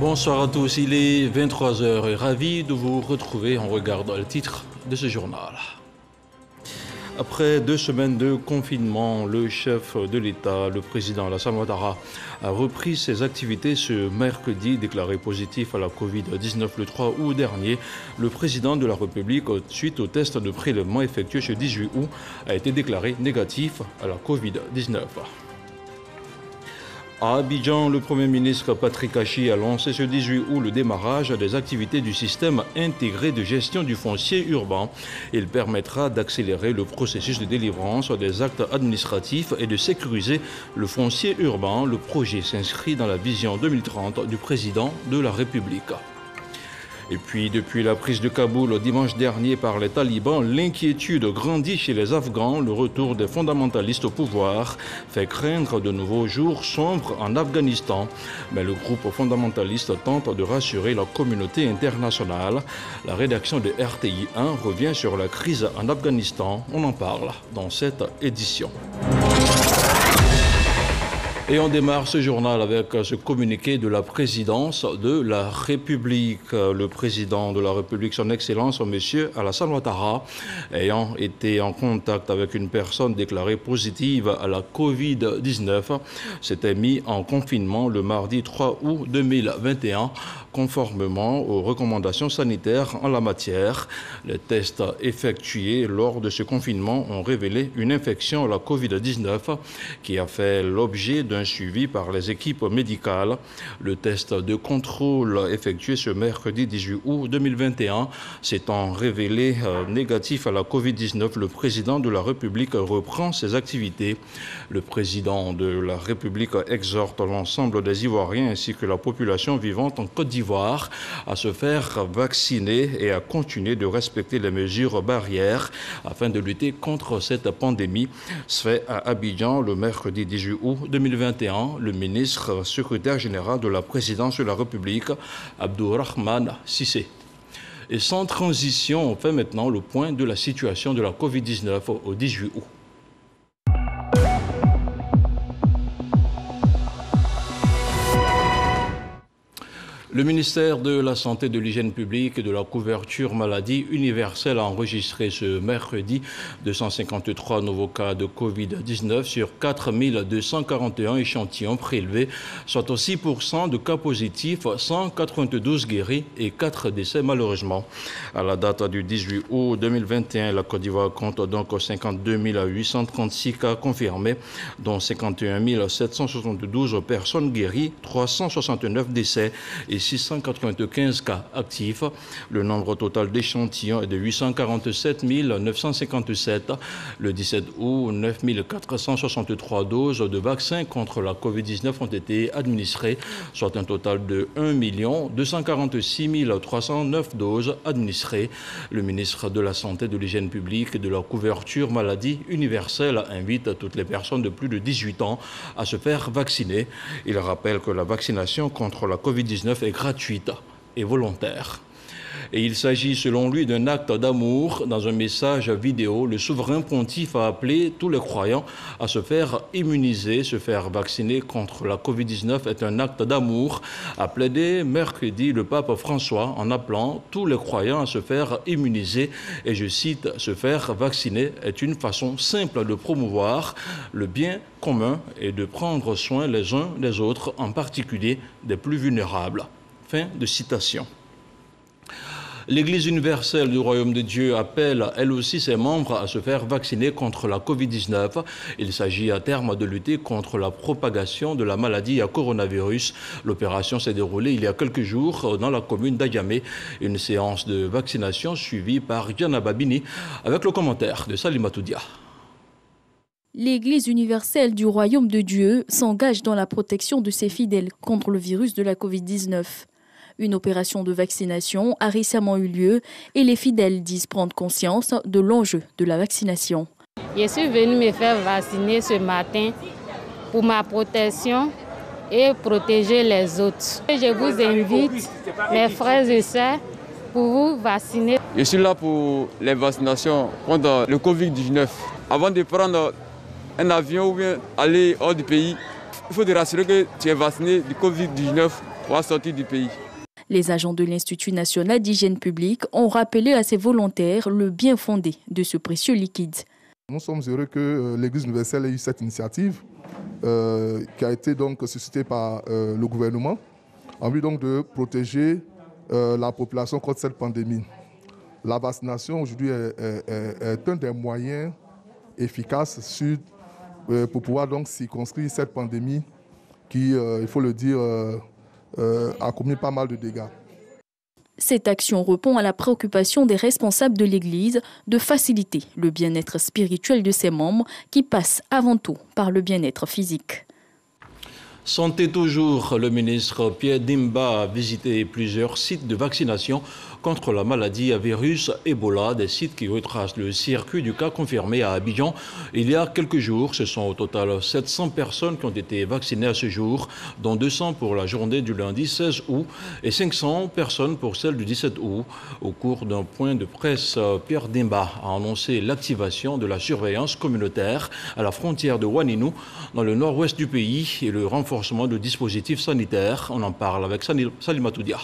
Bonsoir à tous, il est 23 h et ravi de vous retrouver. On regarde le titre de ce journal. Après 2 semaines de confinement, le chef de l'État, le président Alassane Ouattara, a repris ses activités ce mercredi, déclaré positif à la Covid-19 le 3 août dernier. Le président de la République, suite au test de prélèvement effectué ce 18 août, a été déclaré négatif à la Covid-19. À Abidjan, le Premier ministre Patrick Achi a lancé ce 18 août le démarrage des activités du système intégré de gestion du foncier urbain. Il permettra d'accélérer le processus de délivrance des actes administratifs et de sécuriser le foncier urbain. Le projet s'inscrit dans la vision 2030 du président de la République. Et puis, depuis la prise de Kaboul dimanche dernier par les talibans, l'inquiétude grandit chez les Afghans. Le retour des fondamentalistes au pouvoir fait craindre de nouveaux jours sombres en Afghanistan. Mais le groupe fondamentaliste tente de rassurer la communauté internationale. La rédaction de RTI 1 revient sur la crise en Afghanistan. On en parle dans cette édition. Et on démarre ce journal avec ce communiqué de la présidence de la République. Le président de la République, son Excellence, M. Alassane Ouattara, ayant été en contact avec une personne déclarée positive à la Covid-19, s'était mis en confinement le mardi 3 août 2021, conformément aux recommandations sanitaires en la matière. Les tests effectués lors de ce confinement ont révélé une infection à la Covid-19 qui a fait l'objet d'un suivi par les équipes médicales. Le test de contrôle effectué ce mercredi 18 août 2021 s'étant révélé négatif à la Covid-19, le président de la République reprend ses activités. Le président de la République exhorte l'ensemble des Ivoiriens ainsi que la population vivante en Côte d'Ivoire à se faire vacciner et à continuer de respecter les mesures barrières afin de lutter contre cette pandémie. Fait à Abidjan le mercredi 18 août 2021, le ministre secrétaire général de la présidence de la République, Abdourahmane Cissé. Et sans transition, on fait maintenant le point de la situation de la Covid-19 au 18 août. Le ministère de la Santé, de l'Hygiène publique et de la couverture maladie universelle a enregistré ce mercredi 253 nouveaux cas de Covid-19 sur 4241 échantillons prélevés, soit 6% de cas positifs, 192 guéris et 4 décès malheureusement. À la date du 18 août 2021, la Côte d'Ivoire compte donc 52 836 cas confirmés, dont 51 772 personnes guéries, 369 décès et 695 cas actifs. Le nombre total d'échantillons est de 847 957. Le 17 août, 9 463 doses de vaccins contre la Covid-19 ont été administrées, soit un total de 1 246 309 doses administrées. Le ministre de la Santé, de l'Hygiène publique et de la couverture maladie universelle invite toutes les personnes de plus de 18 ans à se faire vacciner. Il rappelle que la vaccination contre la Covid-19 est gratuite et volontaire. Et il s'agit selon lui d'un acte d'amour. Dans un message vidéo, le souverain pontife a appelé tous les croyants à se faire immuniser. Se faire vacciner contre la Covid-19 est un acte d'amour, a plaidé mercredi le pape François en appelant tous les croyants à se faire immuniser. Et je cite, « Se faire vacciner est une façon simple de promouvoir le bien commun et de prendre soin les uns des autres, en particulier des plus vulnérables. » Fin de citation. L'Église universelle du Royaume de Dieu appelle elle aussi ses membres à se faire vacciner contre la Covid-19. Il s'agit à terme de lutter contre la propagation de la maladie à coronavirus. L'opération s'est déroulée il y a quelques jours dans la commune d'Ayamé. Une séance de vaccination suivie par Diana Babini avec le commentaire de Salimatou Dia. L'Église universelle du Royaume de Dieu s'engage dans la protection de ses fidèles contre le virus de la Covid-19. Une opération de vaccination a récemment eu lieu et les fidèles disent prendre conscience de l'enjeu de la vaccination. Je suis venue me faire vacciner ce matin pour ma protection et protéger les autres. Je vous invite, mes frères et sœurs, pour vous vacciner. Je suis là pour les vaccinations contre le Covid-19. Avant de prendre un avion ou bien aller hors du pays, il faut te rassurer que tu es vacciné du Covid-19 on va sortir du pays. Les agents de l'Institut national d'hygiène publique ont rappelé à ces volontaires le bien fondé de ce précieux liquide. Nous sommes heureux que l'Église universelle ait eu cette initiative qui a été donc suscitée par le gouvernement en vue donc de protéger la population contre cette pandémie. La vaccination aujourd'hui est un des moyens efficaces pour pouvoir donc circonscrire cette pandémie qui, il faut le dire, a commis pas mal de dégâts. Cette action répond à la préoccupation des responsables de l'Église de faciliter le bien-être spirituel de ses membres qui passe avant tout par le bien-être physique. Santé toujours, le ministre Pierre Dimba a visité plusieurs sites de vaccination contre la maladie à virus Ebola, des sites qui retracent le circuit du cas confirmé à Abidjan. Il y a quelques jours, ce sont au total 700 personnes qui ont été vaccinées à ce jour, dont 200 pour la journée du lundi 16 août et 500 personnes pour celle du 17 août. Au cours d'un point de presse, Pierre Dimba a annoncé l'activation de la surveillance communautaire à la frontière de Ouaninou, dans le nord-ouest du pays, et le renforcement de dispositifs sanitaires. On en parle avec Salimatou Dia.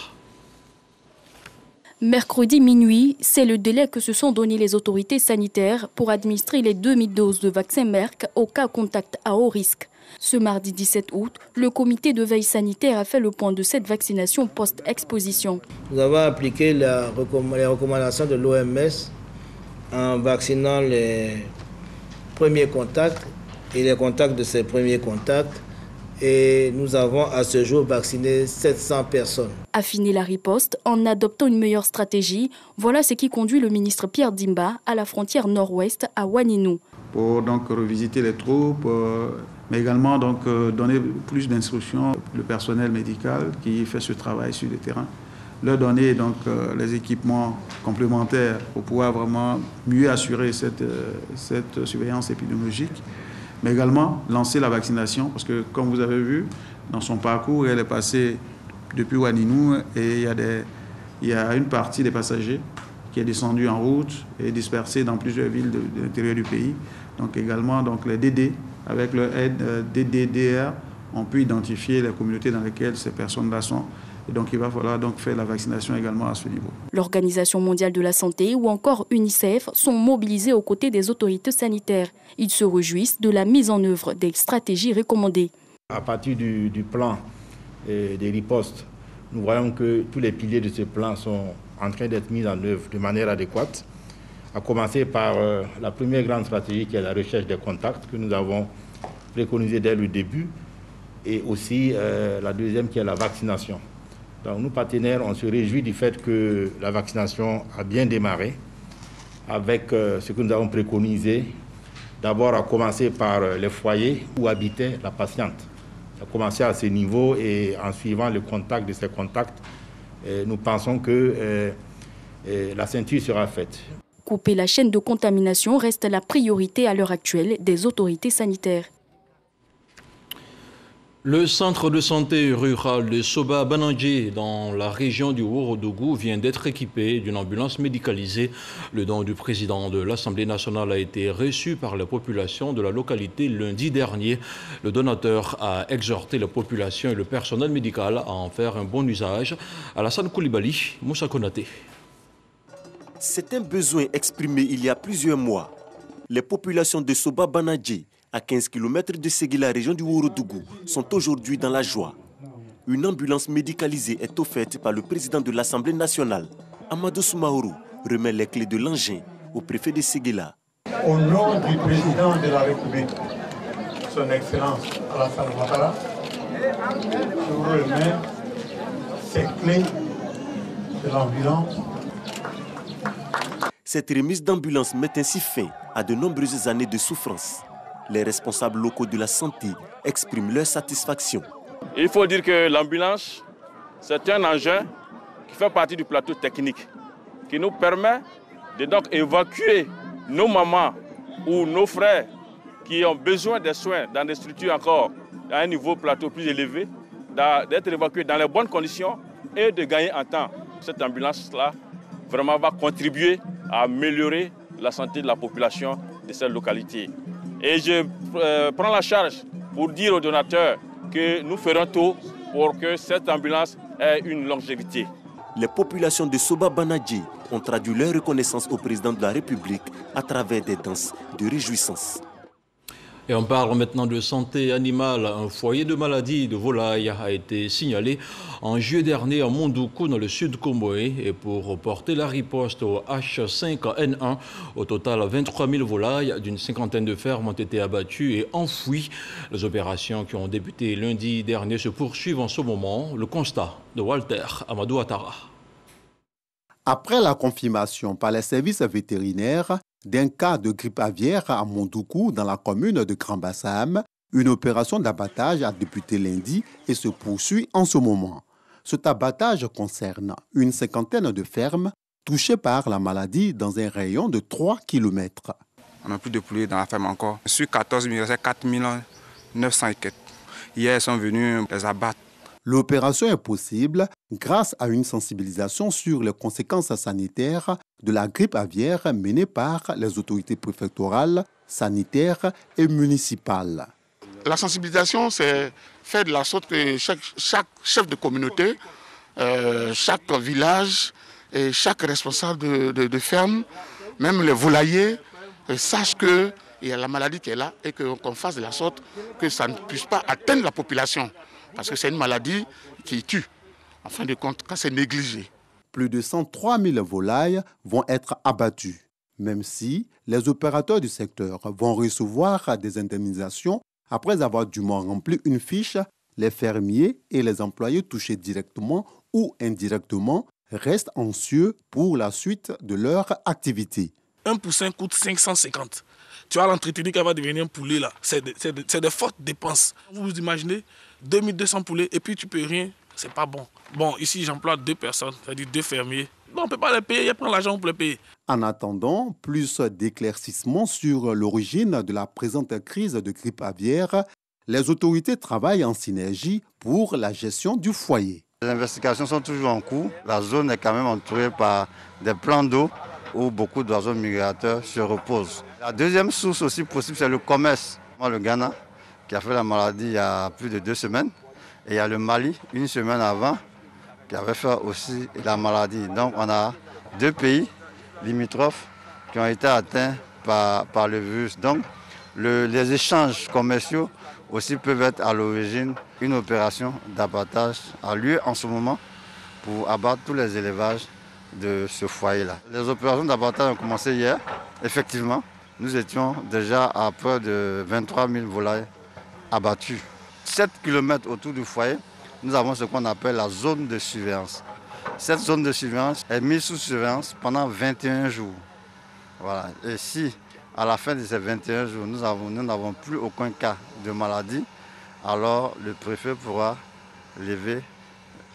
Mercredi minuit, c'est le délai que se sont donnés les autorités sanitaires pour administrer les 2000 doses de vaccin Merck aux cas contacts à haut risque. Ce mardi 17 août, le comité de veille sanitaire a fait le point de cette vaccination post-exposition. Nous avons appliqué les recommandations de l'OMS en vaccinant les premiers contacts et les contacts de ces premiers contacts. Et nous avons à ce jour vacciné 700 personnes. Affiner la riposte en adoptant une meilleure stratégie, voilà ce qui conduit le ministre Pierre Dimba à la frontière nord-ouest à Ouaninou. Pour donc revisiter les troupes, mais également donc donner plus d'instructions au personnel médical qui fait ce travail sur le terrain, leur donner donc les équipements complémentaires pour pouvoir vraiment mieux assurer cette surveillance épidémiologique. Mais également lancer la vaccination, parce que comme vous avez vu, dans son parcours, elle est passée depuis Ouaninou et il y a une partie des passagers qui est descendue en route et dispersée dans plusieurs villes de l'intérieur du pays. Donc également, donc les DD, avec leur aide DDDR, on peut identifier les communautés dans lesquelles ces personnes-là sont. Et donc il va falloir donc faire la vaccination également à ce niveau. L'Organisation mondiale de la santé ou encore UNICEF sont mobilisés aux côtés des autorités sanitaires. Ils se réjouissent de la mise en œuvre des stratégies recommandées. À partir du plan des ripostes, nous voyons que tous les piliers de ce plan sont en train d'être mis en œuvre de manière adéquate, à commencer par la première grande stratégie qui est la recherche des contacts que nous avons préconisée dès le début, et aussi la deuxième qui est la vaccination. Donc nous, partenaires, on se réjouit du fait que la vaccination a bien démarré avec ce que nous avons préconisé. D'abord, à commencer par les foyers où habitait la patiente. Ça a commencé à ce niveau et en suivant le contact de ces contacts, nous pensons que la ceinture sera faite. Couper la chaîne de contamination reste la priorité à l'heure actuelle des autorités sanitaires. Le centre de santé rural de Soba Banandji, dans la région du Ourodougou, vient d'être équipé d'une ambulance médicalisée. Le don du président de l'Assemblée nationale a été reçu par la population de la localité lundi dernier. Le donateur a exhorté la population et le personnel médical à en faire un bon usage. Alassane Koulibaly, Moussa Konaté. C'est un besoin exprimé il y a plusieurs mois. Les populations de Soba Banandji, à 15 km de Ségui, la région du Ourodougou, sont aujourd'hui dans la joie. Une ambulance médicalisée est offerte par le président de l'Assemblée nationale. Amadou Soumaoro remet les clés de l'engin au préfet de Séguila. Au nom du président de la République, son Excellence Alassane Ouattara, je vous remets ces clés de l'ambulance. Cette remise d'ambulance met ainsi fin à de nombreuses années de souffrance. Les responsables locaux de la santé expriment leur satisfaction. Il faut dire que l'ambulance, c'est un engin qui fait partie du plateau technique, qui nous permet de donc évacuer nos mamans ou nos frères qui ont besoin de soins dans des structures encore à un niveau plateau plus élevé, d'être évacués dans les bonnes conditions et de gagner en temps. Cette ambulance-là vraiment va contribuer à améliorer la santé de la population de cette localité. Et je prends la charge pour dire aux donateurs que nous ferons tout pour que cette ambulance ait une longévité. Les populations de Soba Banadji ont traduit leur reconnaissance au président de la République à travers des danses de réjouissance. Et on parle maintenant de santé animale. Un foyer de maladie de volaille a été signalé en juillet dernier à Mondoukou, dans le sud Comoé. Et pour porter la riposte au H5N1, au total 23 000 volailles d'une cinquantaine de fermes ont été abattues et enfouies. Les opérations qui ont débuté lundi dernier se poursuivent en ce moment. Le constat de Walter Amadou Attara. Après la confirmation par les services vétérinaires d'un cas de grippe aviaire à Mondoukou, dans la commune de Grand Bassam, une opération d'abattage a débuté lundi et se poursuit en ce moment. Cet abattage concerne une cinquantaine de fermes touchées par la maladie dans un rayon de 3 km. On n'a plus de poulets dans la ferme encore. Sur 14 000, c'est 4 900 et quelques. Hier, ils sont venus les abattre. L'opération est possible grâce à une sensibilisation sur les conséquences sanitaires de la grippe aviaire menée par les autorités préfectorales, sanitaires et municipales. La sensibilisation, c'est faire de la sorte que chaque chef de communauté, chaque village et chaque responsable de ferme, même les volaillers, sachent qu'il y a la maladie qui est là et qu'on fasse de la sorte que ça ne puisse pas atteindre la population. Parce que c'est une maladie qui tue, en fin de compte, quand c'est négligé. Plus de 103 000 volailles vont être abattues, même si les opérateurs du secteur vont recevoir des indemnisations après avoir dûment rempli une fiche. Les fermiers et les employés touchés directement ou indirectement restent anxieux pour la suite de leur activité. Un poussin coûte 550. Tu vas l'entretenir qu'elle va devenir un poulet là. C'est de fortes dépenses. Vous vous imaginez 2200 poulets et puis tu peux rien, c'est pas bon. Bon, ici j'emploie 2 personnes, c'est-à-dire 2 fermiers. Non, on ne peut pas les payer, il prend l'argent pour les payer. En attendant plus d'éclaircissements sur l'origine de la présente crise de grippe aviaire, les autorités travaillent en synergie pour la gestion du foyer. Les investigations sont toujours en cours. La zone est quand même entourée par des plans d'eau où beaucoup d'oiseaux migrateurs se reposent. La deuxième source aussi possible, c'est le commerce. Le Ghana, qui a fait la maladie il y a plus de 2 semaines. Et il y a le Mali, une semaine avant, qui avait fait aussi la maladie. Donc on a 2 pays limitrophes qui ont été atteints par le virus. Donc les échanges commerciaux aussi peuvent être à l'origine. Une opération d'abattage a lieu en ce moment pour abattre tous les élevages de ce foyer-là. Les opérations d'abattage ont commencé hier. Effectivement, nous étions déjà à près de 23 000 volailles abattues. 7 km autour du foyer, nous avons ce qu'on appelle la zone de surveillance. Cette zone de surveillance est mise sous surveillance pendant 21 jours. Voilà. Et si, à la fin de ces 21 jours, nous n'avons plus aucun cas de maladie, alors le préfet pourra lever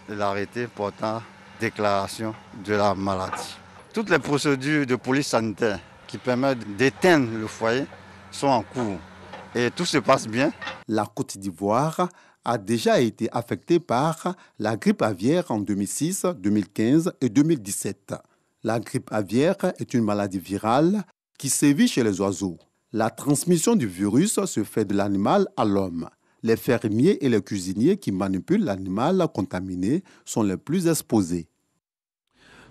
l'arrêté portant déclaration de la maladie. Toutes les procédures de police sanitaire qui permettent d'éteindre le foyer sont en cours. Et tout se passe bien. La Côte d'Ivoire a déjà été affectée par la grippe aviaire en 2006, 2015 et 2017. La grippe aviaire est une maladie virale qui sévit chez les oiseaux. La transmission du virus se fait de l'animal à l'homme. Les fermiers et les cuisiniers qui manipulent l'animal contaminé sont les plus exposés.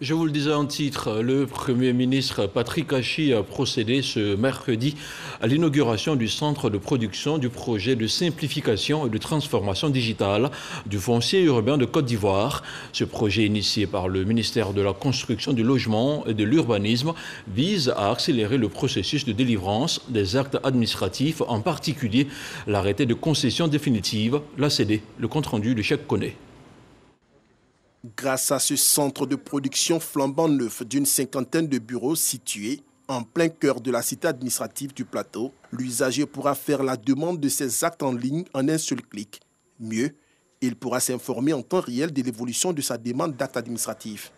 Je vous le disais en titre, le Premier ministre Patrick Achi a procédé ce mercredi à l'inauguration du centre de production du projet de simplification et de transformation digitale du foncier urbain de Côte d'Ivoire. Ce projet initié par le ministère de la Construction, du Logement et de l'Urbanisme vise à accélérer le processus de délivrance des actes administratifs, en particulier l'arrêté de concession définitive, l'ACD, le compte-rendu de Cheikh Koné. Grâce à ce centre de production flambant neuf d'une cinquantaine de bureaux situés en plein cœur de la cité administrative du plateau, l'usager pourra faire la demande de ses actes en ligne en un seul clic. Mieux, il pourra s'informer en temps réel de l'évolution de sa demande d'actes administratifs.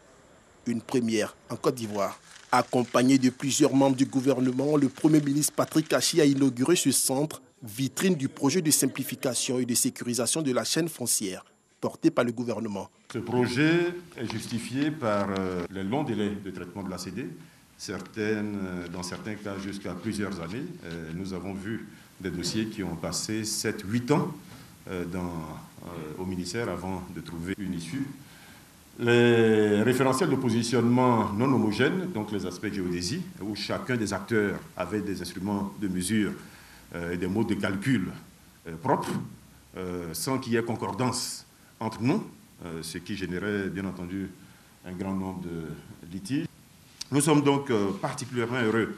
Une première en Côte d'Ivoire. Accompagné de plusieurs membres du gouvernement, le Premier ministre Patrick Achi a inauguré ce centre, vitrine du projet de simplification et de sécurisation de la chaîne foncière, porté par le gouvernement. Ce projet est justifié par les longs délais de traitement de l'ACD, dans certains cas jusqu'à plusieurs années. Nous avons vu des dossiers qui ont passé 7-8 ans au ministère avant de trouver une issue. Les référentiels de positionnement non homogènes, donc les aspects géodésie, où chacun des acteurs avait des instruments de mesure et des modes de calcul propres, sans qu'il y ait concordance entre nous, ce qui générait bien entendu un grand nombre de litiges. Nous sommes donc particulièrement heureux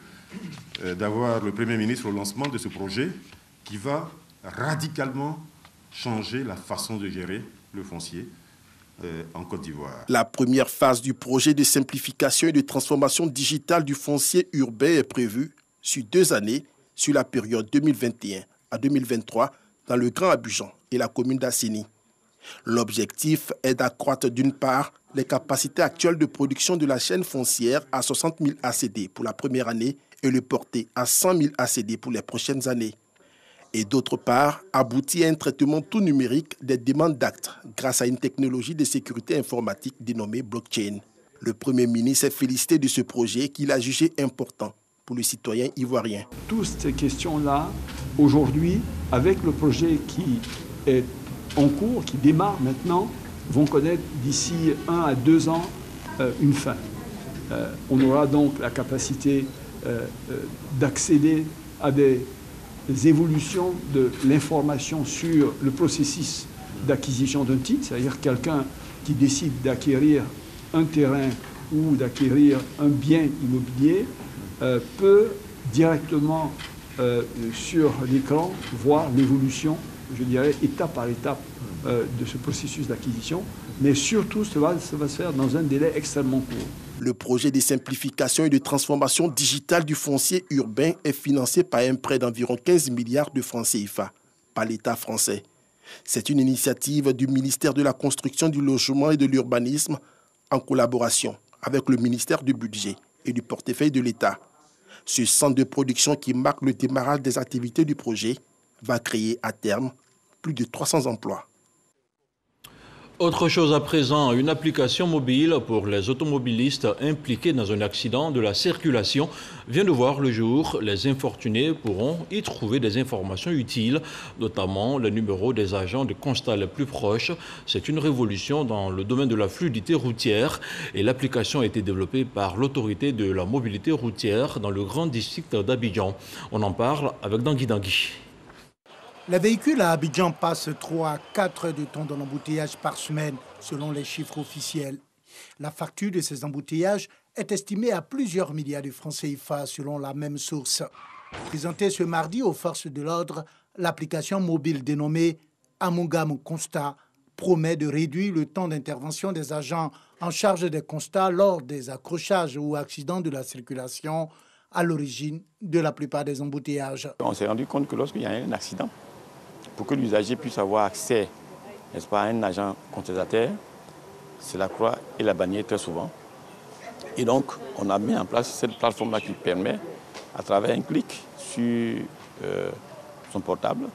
d'avoir le Premier ministre au lancement de ce projet qui va radicalement changer la façon de gérer le foncier en Côte d'Ivoire. La première phase du projet de simplification et de transformation digitale du foncier urbain est prévue sur 2 années, sur la période 2021 à 2023, dans le Grand Abidjan et la commune d'Asseni. L'objectif est d'accroître d'une part les capacités actuelles de production de la chaîne foncière à 60 000 ACD pour la première année et le porter à 100 000 ACD pour les prochaines années. Et d'autre part, aboutir à un traitement tout numérique des demandes d'actes grâce à une technologie de sécurité informatique dénommée blockchain. Le Premier ministre s'est félicité de ce projet qu'il a jugé important pour le citoyen ivoirien. Toutes ces questions-là, aujourd'hui, avec le projet qui est en cours, qui démarre maintenant, vont connaître d'ici 1 à 2 ans une fin. On aura donc la capacité d'accéder à des évolutions de l'information sur le processus d'acquisition d'un titre, c'est-à-dire quelqu'un qui décide d'acquérir un terrain ou d'acquérir un bien immobilier peut directement sur l'écran voir l'évolution, je dirais, étape par étape de ce processus d'acquisition, mais surtout ça va se faire dans un délai extrêmement court. Le projet de simplification et de transformation digitale du foncier urbain est financé par un prêt d'environ 15 milliards de francs CFA par l'État français. C'est une initiative du ministère de la Construction, du Logement et de l'Urbanisme en collaboration avec le ministère du Budget et du portefeuille de l'État. Ce centre de production qui marque le démarrage des activités du projet va créer à terme plus de 300 emplois. Autre chose à présent, une application mobile pour les automobilistes impliqués dans un accident de la circulation vient de voir le jour. Les infortunés pourront y trouver des informations utiles, notamment le numéro des agents de constat les plus proches. C'est une révolution dans le domaine de la fluidité routière et l'application a été développée par l'autorité de la mobilité routière dans le grand district d'Abidjan. On en parle avec Dangui Dangui. Les véhicules à Abidjan passent 3 à 4 heures de temps dans l'embouteillage par semaine, selon les chiffres officiels. La facture de ces embouteillages est estimée à plusieurs milliards de francs CFA, selon la même source. Présentée ce mardi aux forces de l'ordre, l'application mobile dénommée Amongam Constat promet de réduire le temps d'intervention des agents en charge des constats lors des accrochages ou accidents de la circulation à l'origine de la plupart des embouteillages. On s'est rendu compte que lorsqu'il y a un accident, pour que l'usager puisse avoir accès, n'est-ce pas, à un agent contestataire, c'est la croix et la bannière très souvent. Et donc, on a mis en place cette plateforme-là qui permet, à travers un clic sur son portable,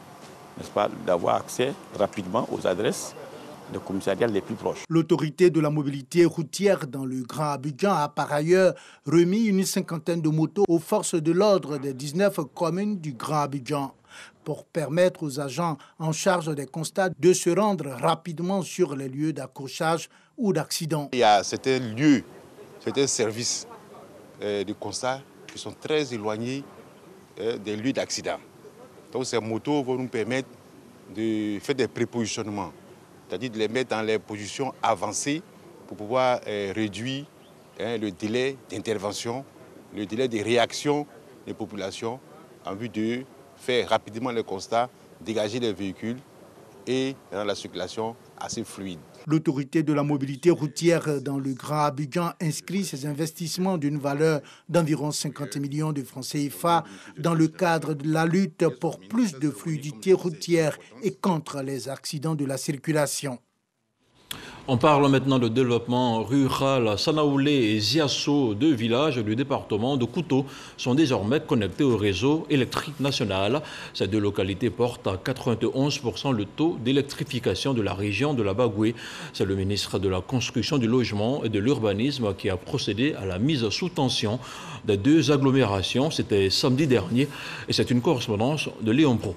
n'est-ce pas, d'avoir accès rapidement aux adresses des commissariats les plus proches. L'autorité de la mobilité routière dans le Grand Abidjan a par ailleurs remis une 50aine de motos aux forces de l'ordre des 19 communes du Grand Abidjan pour permettre aux agents en charge des constats de se rendre rapidement sur les lieux d'accrochage ou d'accident. Il y a certains lieux, certains services de constat qui sont très éloignés des lieux d'accident. Donc ces motos vont nous permettre de faire des prépositionnements, c'est-à-dire de les mettre dans les positions avancées pour pouvoir réduire le délai d'intervention, le délai de réaction des populations en vue de faire rapidement le constat, dégager les véhicules et rendre la circulation assez fluide. L'autorité de la mobilité routière dans le Grand Abidjan inscrit ses investissements d'une valeur d'environ 50 millions de francs CFA dans le cadre de la lutte pour plus de fluidité routière et contre les accidents de la circulation. On parle maintenant de développement rural. Sanaoulé et Ziasso, 2 villages du département de Kouto, sont désormais connectés au réseau électrique national. Ces 2 localités portent à 91% le taux d'électrification de la région de la Bagoué. C'est le ministre de la Construction, du Logement et de l'Urbanisme qui a procédé à la mise sous tension des 2 agglomérations. C'était samedi dernier et c'est une correspondance de Léon Pro.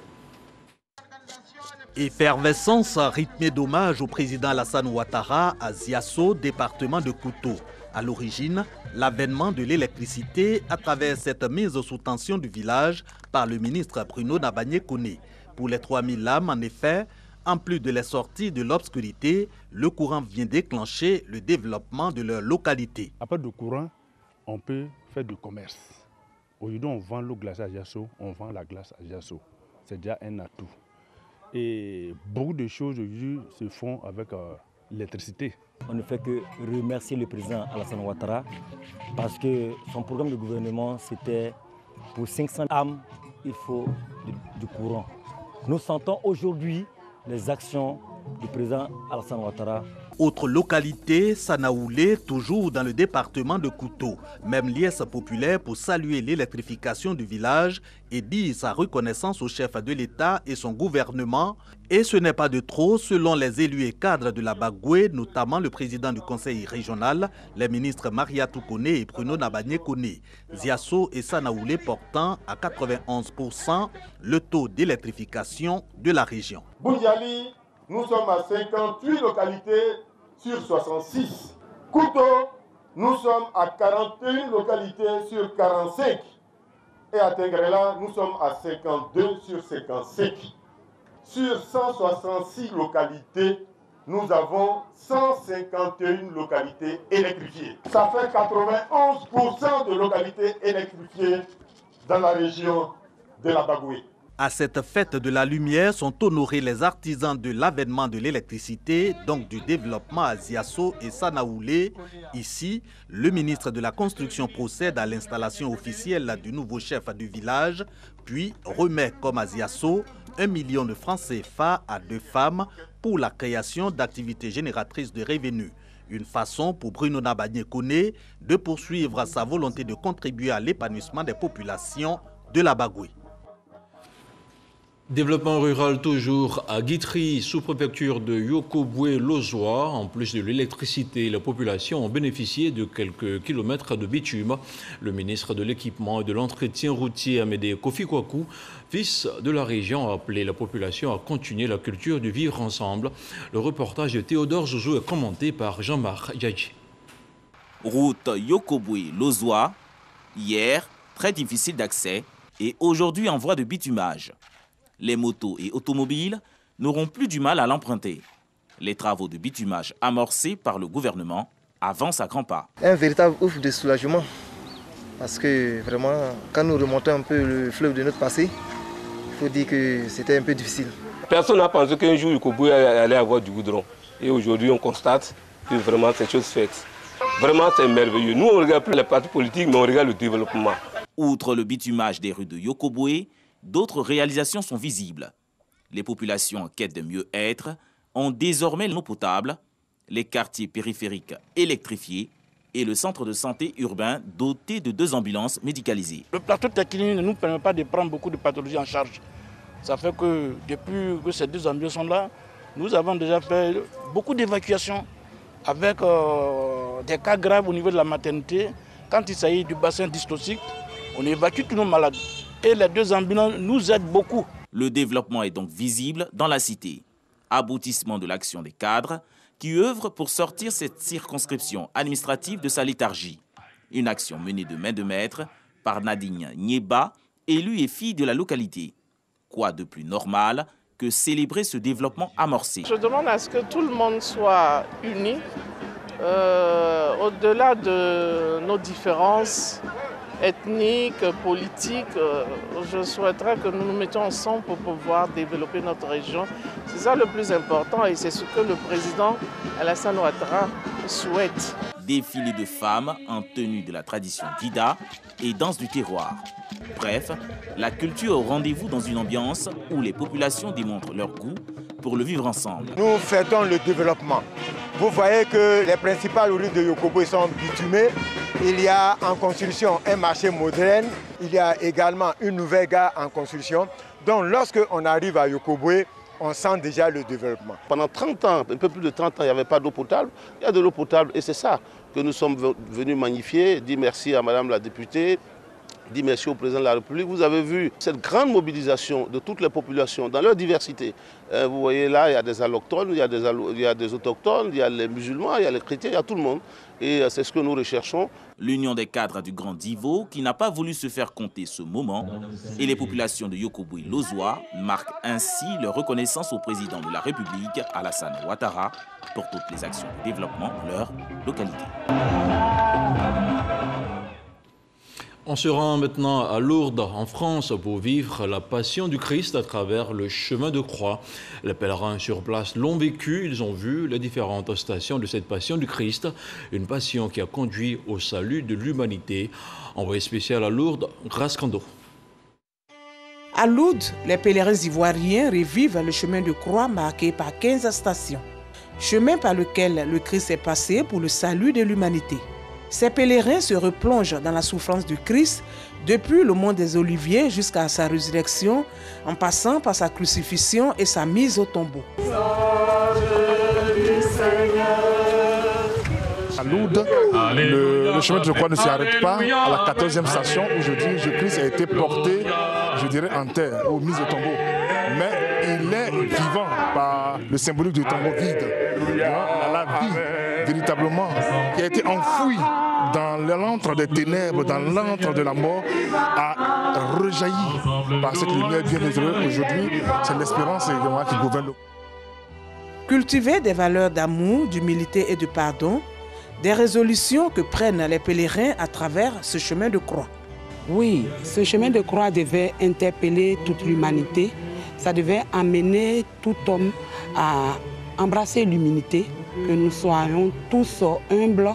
Effervescence rythmée d'hommage au président Alassane Ouattara à Ziasso, département de Kouto. À l'origine, l'avènement de l'électricité à travers cette mise sous tension du village par le ministre Bruno Nabagné-Koné. Pour les 3000 âmes, en effet, en plus de les sorties de l'obscurité, le courant vient déclencher le développement de leur localité. À part du courant, on peut faire du commerce. Aujourd'hui, on vend l'eau glacée à Ziasso, on vend la glace à Ziasso. C'est déjà un atout. Et beaucoup de choses aujourd'hui se font avec l'électricité. On ne fait que remercier le président Alassane Ouattara parce que son programme de gouvernement, c'était pour 500 âmes, il faut du courant. Nous sentons aujourd'hui les actions du président Alassane Ouattara. Autre localité, Sanaoulé, toujours dans le département de Kouto. Même liesse populaire pour saluer l'électrification du village et dire sa reconnaissance au chef de l'État et son gouvernement. Et ce n'est pas de trop, selon les élus et cadres de la Bagoué, notamment le président du conseil régional, les ministres Mariatou Koné et Bruno Nabagné-Koné. Ziasso et Sanaoulé portant à 91% le taux d'électrification de la région. Boundiali, nous sommes à 58 localités sur 66. Kouto, nous sommes à 41 localités sur 45. Et à Tengrela, nous sommes à 52 sur 55. Sur 166 localités, nous avons 151 localités électrifiées. Ça fait 91% de localités électrifiées dans la région de la Bagoué. À cette fête de la lumière sont honorés les artisans de l'avènement de l'électricité, donc du développement à Ziasso et Sanaoulé. Ici, le ministre de la Construction procède à l'installation officielle du nouveau chef du village, puis remet, comme à Ziasso, 1 million de francs CFA à 2 femmes pour la création d'activités génératrices de revenus. Une façon pour Bruno Nabagné-Koné de poursuivre sa volonté de contribuer à l'épanouissement des populations de la Bagoué. Développement rural toujours à Guitry, sous-préfecture de Yokoboué-Lozoa. En plus de l'électricité, la population a bénéficié de quelques kilomètres de bitume. Le ministre de l'Équipement et de l'Entretien routier, Amédée Kofi Kwaku, fils de la région, a appelé la population à continuer la culture du vivre ensemble. Le reportage de Théodore Zouzou est commenté par Jean-Marc Yadji. Route Yokoboué-Lozoa, hier, très difficile d'accès et aujourd'hui en voie de bitumage. Les motos et automobiles n'auront plus du mal à l'emprunter. Les travaux de bitumage amorcés par le gouvernement avancent à grands pas. Un véritable ouf de soulagement. Parce que vraiment, quand nous remontons un peu le fleuve de notre passé, il faut dire que c'était un peu difficile. Personne n'a pensé qu'un jour Yokoboué allait avoir du goudron. Et aujourd'hui, on constate que vraiment c'est chose faite. Vraiment, c'est merveilleux. Nous, on ne regarde plus les partis politiques, mais on regarde le développement. Outre le bitumage des rues de Yokoboué, d'autres réalisations sont visibles. Les populations en quête de mieux-être ont désormais l'eau potable, les quartiers périphériques électrifiés et le centre de santé urbain doté de 2 ambulances médicalisées. Le plateau technique ne nous permet pas de prendre beaucoup de pathologies en charge. Ça fait que depuis que ces 2 ambulances sont là, nous avons déjà fait beaucoup d'évacuations avec des cas graves au niveau de la maternité. Quand il s'agit du bassin dystoxique, on évacue tous nos malades. Et les 2 ambulances nous aident beaucoup. Le développement est donc visible dans la cité. Aboutissement de l'action des cadres qui œuvrent pour sortir cette circonscription administrative de sa léthargie. Une action menée de main de maître par Nadine Nieba, élue et fille de la localité. Quoi de plus normal que célébrer ce développement amorcé? Je demande à ce que tout le monde soit uni, au-delà de nos différences ethniques, politiques. Je souhaiterais que nous nous mettions ensemble pour pouvoir développer notre région. C'est ça le plus important et c'est ce que le président Alassane Ouattara souhaite. Défilé de femmes en tenue de la tradition Dida et danse du terroir. Bref, la culture au rendez-vous dans une ambiance où les populations démontrent leur goût pour le vivre ensemble. Nous fêtons le développement. Vous voyez que les principales rues de Yokoboué sont bitumées. Il y a en construction un marché moderne. Il y a également une nouvelle gare en construction. Donc lorsqu'on arrive à Yokoboué, on sent déjà le développement. Pendant 30 ans, un peu plus de 30 ans, il n'y avait pas d'eau potable. Il y a de l'eau potable et c'est ça que nous sommes venus magnifier, dire merci à Madame la députée dis merci au président de la République. Vous avez vu cette grande mobilisation de toutes les populations dans leur diversité. Vous voyez là, il y a des allochtones, il y a des autochtones, il y a les musulmans, il y a les chrétiens, il y a tout le monde. Et c'est ce que nous recherchons. L'Union des cadres du Grand Divo, qui n'a pas voulu se faire compter ce moment, et les populations de Yokoboi-Lozoa marquent ainsi leur reconnaissance au président de la République, Alassane Ouattara, pour toutes les actions de développement de leur localité. On se rend maintenant à Lourdes, en France, pour vivre la passion du Christ à travers le chemin de croix. Les pèlerins sur place l'ont vécu, ils ont vu les différentes stations de cette passion du Christ, une passion qui a conduit au salut de l'humanité. Envoyé spécial à Lourdes, Grace Kando. À Lourdes, les pèlerins ivoiriens revivent le chemin de croix marqué par 15 stations. Chemin par lequel le Christ est passé pour le salut de l'humanité. Ces pèlerins se replongent dans la souffrance du Christ depuis le mont des Oliviers jusqu'à sa résurrection, en passant par sa crucifixion et sa mise au tombeau. À Lourdes, le chemin de croix ne s'arrête pas à la 14e station où Jésus-Christ a été porté, je dirais, en terre ou mis au tombeau. Mais il est vivant par le symbolique du tombeau vide. La vie, véritablement, qui a été enfouie dans l'antre des ténèbres, dans l'antre de la mort, a rejailli par cette lumière bienheureuse. Aujourd'hui, c'est l'espérance qui gouverne. Cultiver des valeurs d'amour, d'humilité et de pardon, des résolutions que prennent les pèlerins à travers ce chemin de croix. Oui, ce chemin de croix devait interpeller toute l'humanité. Ça devait amener tout homme à embrasser l'humilité, que nous soyons tous humbles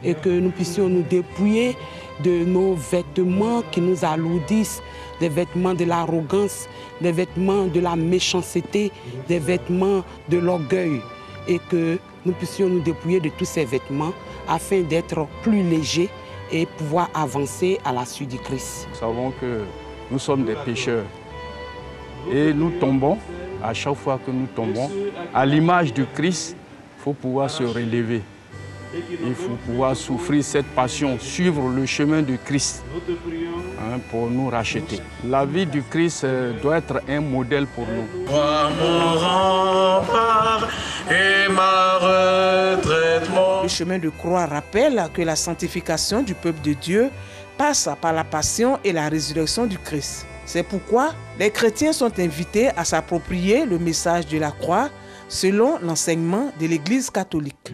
et que nous puissions nous dépouiller de nos vêtements qui nous alourdissent, des vêtements de l'arrogance, des vêtements de la méchanceté, des vêtements de l'orgueil, et que nous puissions nous dépouiller de tous ces vêtements afin d'être plus légers et pouvoir avancer à la suite du Christ. Nous savons que nous sommes des pécheurs et nous tombons. À chaque fois que nous tombons, à l'image du Christ, il faut pouvoir se relever. Il faut pouvoir souffrir cette passion, suivre le chemin du Christ pour nous racheter. La vie du Christ doit être un modèle pour nous. Le chemin de croix rappelle que la sanctification du peuple de Dieu passe par la passion et la résurrection du Christ. C'est pourquoi les chrétiens sont invités à s'approprier le message de la croix selon l'enseignement de l'Église catholique.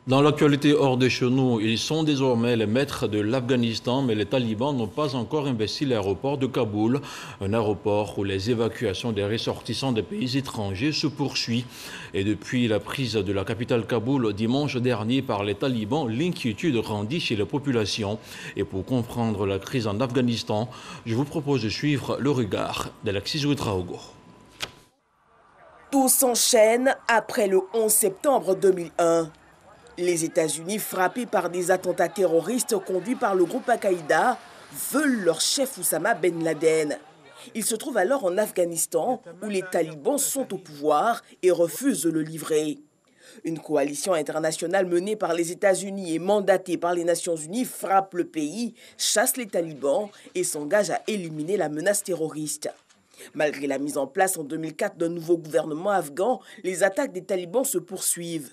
Dans l'actualité hors de chez nous, ils sont désormais les maîtres de l'Afghanistan, mais les talibans n'ont pas encore investi l'aéroport de Kaboul, un aéroport où les évacuations des ressortissants des pays étrangers se poursuivent. Et depuis la prise de la capitale Kaboul dimanche dernier par les talibans, l'inquiétude grandit chez la population. Et pour comprendre la crise en Afghanistan, je vous propose de suivre le regard d'Alexis Ouedraogo. Tout s'enchaîne après le 11 septembre 2001. Les États-Unis, frappés par des attentats terroristes conduits par le groupe Al-Qaïda, veulent leur chef Oussama Ben Laden. Ils se trouvent alors en Afghanistan, où les talibans sont au pouvoir et refusent de le livrer. Une coalition internationale menée par les États-Unis et mandatée par les Nations Unies frappe le pays, chasse les talibans et s'engage à éliminer la menace terroriste. Malgré la mise en place en 2004 d'un nouveau gouvernement afghan, les attaques des talibans se poursuivent.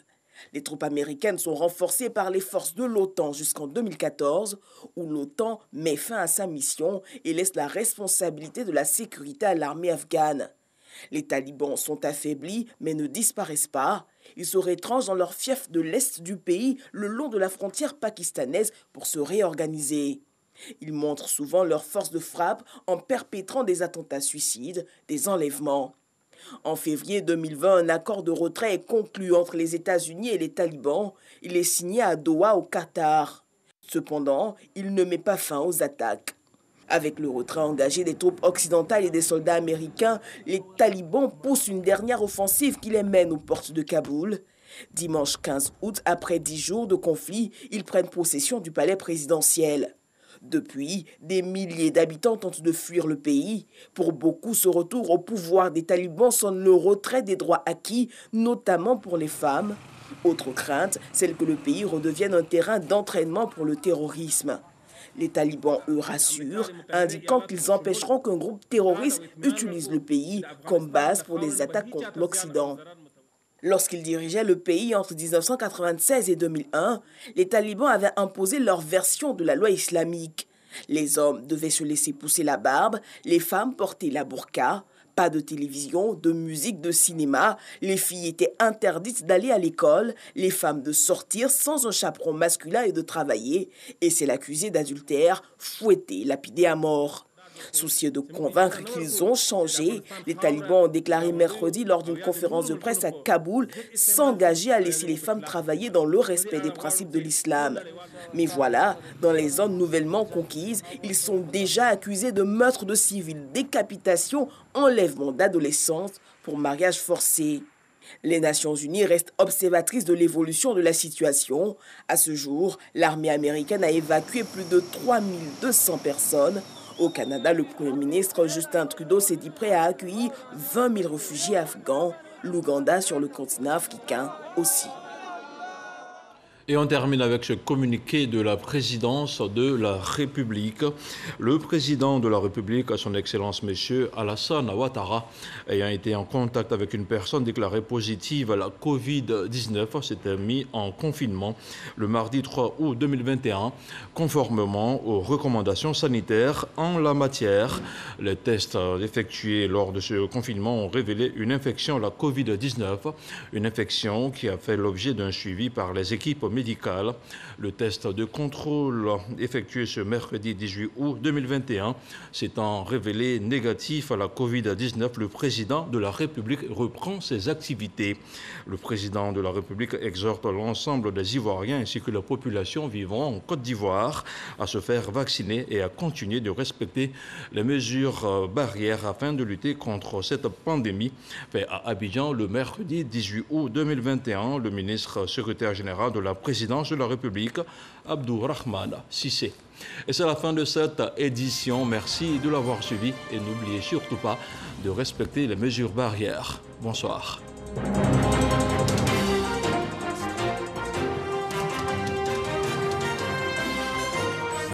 Les troupes américaines sont renforcées par les forces de l'OTAN jusqu'en 2014, où l'OTAN met fin à sa mission et laisse la responsabilité de la sécurité à l'armée afghane. Les talibans sont affaiblis mais ne disparaissent pas. Ils se retranchent dans leur fief de l'est du pays, le long de la frontière pakistanaise, pour se réorganiser. Ils montrent souvent leur force de frappe en perpétrant des attentats suicides, des enlèvements. En février 2020, un accord de retrait est conclu entre les États-Unis et les talibans. Il est signé à Doha, au Qatar. Cependant, il ne met pas fin aux attaques. Avec le retrait engagé des troupes occidentales et des soldats américains, les talibans poussent une dernière offensive qui les mène aux portes de Kaboul. Dimanche 15 août, après 10 jours de conflit, ils prennent possession du palais présidentiel. Depuis, des milliers d'habitants tentent de fuir le pays. Pour beaucoup, ce retour au pouvoir des talibans sonne le retrait des droits acquis, notamment pour les femmes, Autre crainte, celle que le pays redevienne un terrain d'entraînement pour le terrorisme. Les talibans, eux, rassurent, indiquant qu'ils empêcheront qu'un groupe terroriste utilise le pays comme base pour des attaques contre l'Occident. Lorsqu'ils dirigeaient le pays entre 1996 et 2001, les talibans avaient imposé leur version de la loi islamique. Les hommes devaient se laisser pousser la barbe, les femmes porter la burqa. Pas de télévision, de musique, de cinéma. Les filles étaient interdites d'aller à l'école, les femmes de sortir sans un chaperon masculin et de travailler. Et c'est l'accusé d'adultère, fouetté, lapidé à mort. Soucieux de convaincre qu'ils ont changé, les talibans ont déclaré mercredi lors d'une conférence de presse à Kaboul s'engager à laisser les femmes travailler dans le respect des principes de l'islam. Mais voilà, dans les zones nouvellement conquises, ils sont déjà accusés de meurtre de civils, décapitation, enlèvement d'adolescentes pour mariage forcé. Les Nations Unies restent observatrices de l'évolution de la situation. À ce jour, l'armée américaine a évacué plus de 3200 personnes. Au Canada, le Premier ministre Justin Trudeau s'est dit prêt à accueillir 20 000 réfugiés afghans. L'Ouganda, sur le continent africain, aussi. Et on termine avec ce communiqué de la présidence de la République. Le président de la République, son Excellence M. Alassane Ouattara, ayant été en contact avec une personne déclarée positive à la Covid-19, s'était mis en confinement le mardi 3 août 2021, conformément aux recommandations sanitaires en la matière. Les tests effectués lors de ce confinement ont révélé une infection à la Covid-19, une infection qui a fait l'objet d'un suivi par les équipes médicale. Le test de contrôle effectué ce mercredi 18 août 2021 s'étant révélé négatif à la Covid-19, le président de la République reprend ses activités. Le président de la République exhorte l'ensemble des Ivoiriens ainsi que la population vivant en Côte d'Ivoire à se faire vacciner et à continuer de respecter les mesures barrières afin de lutter contre cette pandémie. Fait à Abidjan le mercredi 18 août 2021, le ministre secrétaire général de la présidence de la République, Abdourahmane Cissé. Et c'est la fin de cette édition. Merci de l'avoir suivi et n'oubliez surtout pas de respecter les mesures barrières. Bonsoir.